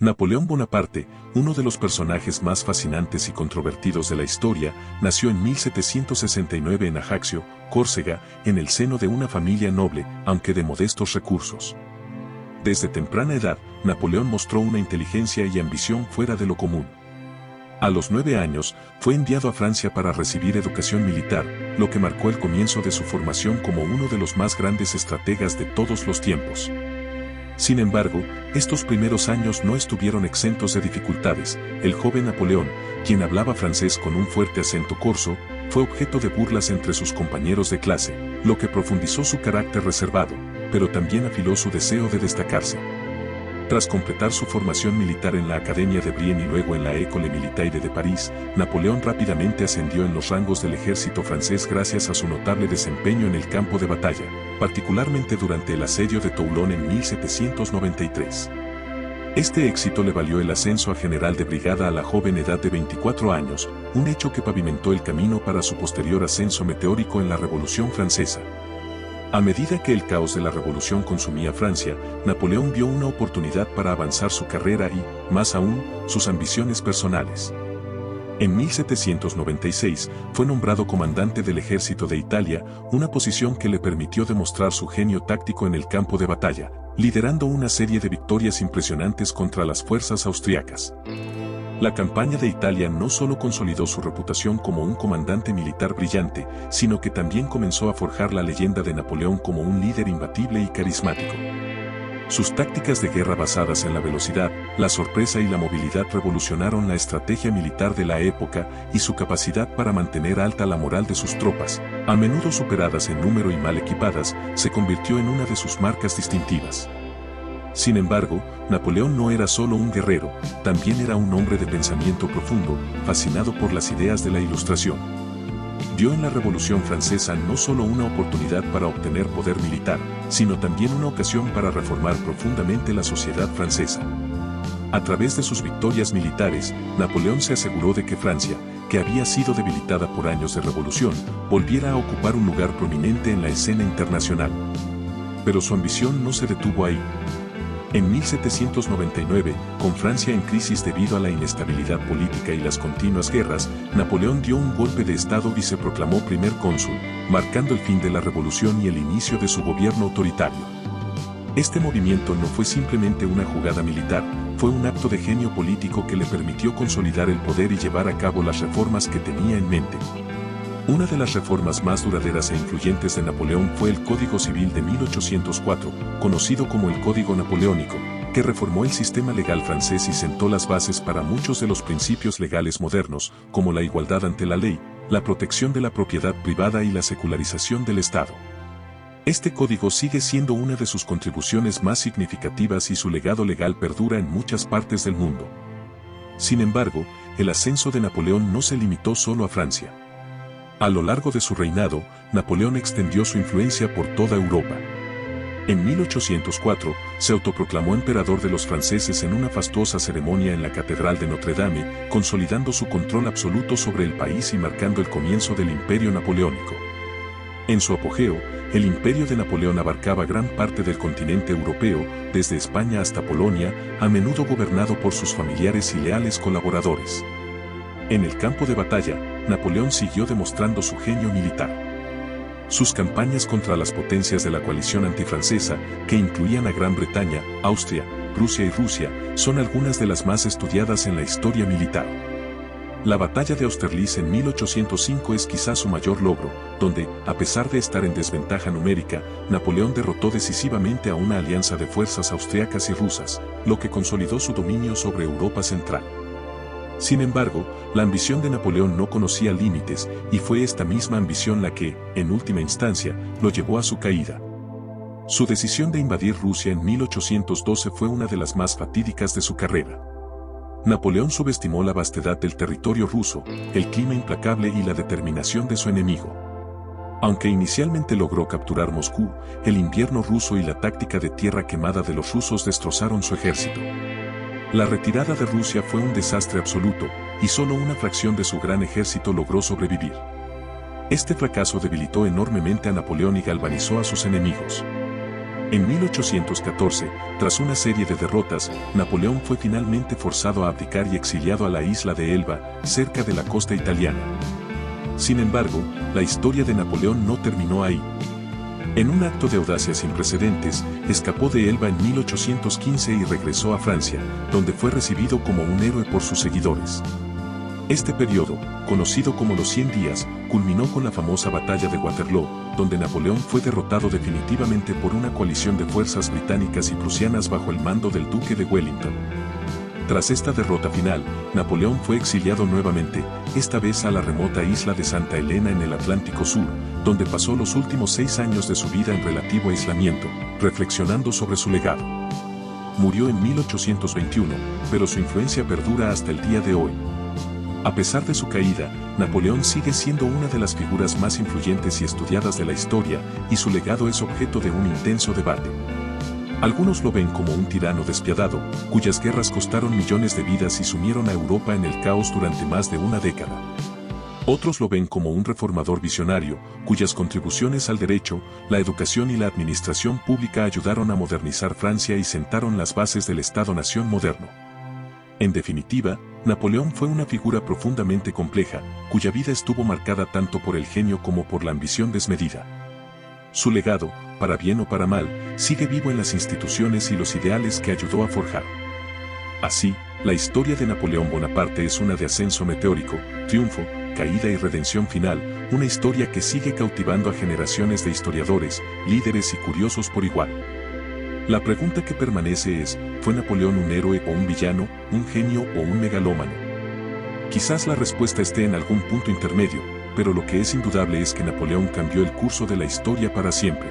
Napoleón Bonaparte, uno de los personajes más fascinantes y controvertidos de la historia, nació en 1769 en Ajaccio, Córcega, en el seno de una familia noble, aunque de modestos recursos. Desde temprana edad, Napoleón mostró una inteligencia y ambición fuera de lo común. A los 9 años, fue enviado a Francia para recibir educación militar, lo que marcó el comienzo de su formación como uno de los más grandes estrategas de todos los tiempos. Sin embargo, estos primeros años no estuvieron exentos de dificultades. El joven Napoleón, quien hablaba francés con un fuerte acento corso, fue objeto de burlas entre sus compañeros de clase, lo que profundizó su carácter reservado, pero también afiló su deseo de destacarse. Tras completar su formación militar en la Academia de Brienne y luego en la École Militaire de París, Napoleón rápidamente ascendió en los rangos del ejército francés gracias a su notable desempeño en el campo de batalla, particularmente durante el asedio de Toulon en 1793. Este éxito le valió el ascenso a general de brigada a la joven edad de 24 años, un hecho que pavimentó el camino para su posterior ascenso meteórico en la Revolución Francesa. A medida que el caos de la revolución consumía Francia, Napoleón vio una oportunidad para avanzar su carrera y, más aún, sus ambiciones personales. En 1796, fue nombrado comandante del ejército de Italia, una posición que le permitió demostrar su genio táctico en el campo de batalla, liderando una serie de victorias impresionantes contra las fuerzas austriacas. La campaña de Italia no solo consolidó su reputación como un comandante militar brillante, sino que también comenzó a forjar la leyenda de Napoleón como un líder imbatible y carismático. Sus tácticas de guerra basadas en la velocidad, la sorpresa y la movilidad revolucionaron la estrategia militar de la época y su capacidad para mantener alta la moral de sus tropas, a menudo superadas en número y mal equipadas, se convirtió en una de sus marcas distintivas. Sin embargo, Napoleón no era solo un guerrero, también era un hombre de pensamiento profundo, fascinado por las ideas de la Ilustración. Vio en la Revolución Francesa no solo una oportunidad para obtener poder militar, sino también una ocasión para reformar profundamente la sociedad francesa. A través de sus victorias militares, Napoleón se aseguró de que Francia, que había sido debilitada por años de revolución, volviera a ocupar un lugar prominente en la escena internacional. Pero su ambición no se detuvo ahí. En 1799, con Francia en crisis debido a la inestabilidad política y las continuas guerras, Napoleón dio un golpe de estado y se proclamó primer cónsul, marcando el fin de la revolución y el inicio de su gobierno autoritario. Este movimiento no fue simplemente una jugada militar, fue un acto de genio político que le permitió consolidar el poder y llevar a cabo las reformas que tenía en mente. Una de las reformas más duraderas e influyentes de Napoleón fue el Código Civil de 1804, conocido como el Código Napoleónico, que reformó el sistema legal francés y sentó las bases para muchos de los principios legales modernos, como la igualdad ante la ley, la protección de la propiedad privada y la secularización del Estado. Este código sigue siendo una de sus contribuciones más significativas y su legado legal perdura en muchas partes del mundo. Sin embargo, el ascenso de Napoleón no se limitó solo a Francia. A lo largo de su reinado, Napoleón extendió su influencia por toda Europa. En 1804, se autoproclamó emperador de los franceses en una fastuosa ceremonia en la Catedral de Notre Dame, consolidando su control absoluto sobre el país y marcando el comienzo del Imperio Napoleónico. En su apogeo, el imperio de Napoleón abarcaba gran parte del continente europeo, desde España hasta Polonia, a menudo gobernado por sus familiares y leales colaboradores. En el campo de batalla, Napoleón siguió demostrando su genio militar. Sus campañas contra las potencias de la coalición antifrancesa, que incluían a Gran Bretaña, Austria, Prusia y Rusia, son algunas de las más estudiadas en la historia militar. La batalla de Austerlitz en 1805 es quizás su mayor logro, donde, a pesar de estar en desventaja numérica, Napoleón derrotó decisivamente a una alianza de fuerzas austriacas y rusas, lo que consolidó su dominio sobre Europa Central. Sin embargo, la ambición de Napoleón no conocía límites, y fue esta misma ambición la que, en última instancia, lo llevó a su caída. Su decisión de invadir Rusia en 1812 fue una de las más fatídicas de su carrera. Napoleón subestimó la vastedad del territorio ruso, el clima implacable y la determinación de su enemigo. Aunque inicialmente logró capturar Moscú, el invierno ruso y la táctica de tierra quemada de los rusos destrozaron su ejército. La retirada de Rusia fue un desastre absoluto, y solo una fracción de su gran ejército logró sobrevivir. Este fracaso debilitó enormemente a Napoleón y galvanizó a sus enemigos. En 1814, tras una serie de derrotas, Napoleón fue finalmente forzado a abdicar y exiliado a la isla de Elba, cerca de la costa italiana. Sin embargo, la historia de Napoleón no terminó ahí. En un acto de audacia sin precedentes, escapó de Elba en 1815 y regresó a Francia, donde fue recibido como un héroe por sus seguidores. Este periodo, conocido como los 100 días, culminó con la famosa batalla de Waterloo, donde Napoleón fue derrotado definitivamente por una coalición de fuerzas británicas y prusianas bajo el mando del Duque de Wellington. Tras esta derrota final, Napoleón fue exiliado nuevamente, esta vez a la remota isla de Santa Elena en el Atlántico Sur, donde pasó los últimos 6 años de su vida en relativo aislamiento, reflexionando sobre su legado. Murió en 1821, pero su influencia perdura hasta el día de hoy. A pesar de su caída, Napoleón sigue siendo una de las figuras más influyentes y estudiadas de la historia, y su legado es objeto de un intenso debate. Algunos lo ven como un tirano despiadado, cuyas guerras costaron millones de vidas y sumieron a Europa en el caos durante más de una década. Otros lo ven como un reformador visionario, cuyas contribuciones al derecho, la educación y la administración pública ayudaron a modernizar Francia y sentaron las bases del Estado-nación moderno. En definitiva, Napoleón fue una figura profundamente compleja, cuya vida estuvo marcada tanto por el genio como por la ambición desmedida. Su legado, para bien o para mal, sigue vivo en las instituciones y los ideales que ayudó a forjar. Así, la historia de Napoleón Bonaparte es una de ascenso meteórico, triunfo, caída y redención final, una historia que sigue cautivando a generaciones de historiadores, líderes y curiosos por igual. La pregunta que permanece es, ¿fue Napoleón un héroe o un villano, un genio o un megalómano? Quizás la respuesta esté en algún punto intermedio, pero lo que es indudable es que Napoleón cambió el curso de la historia para siempre.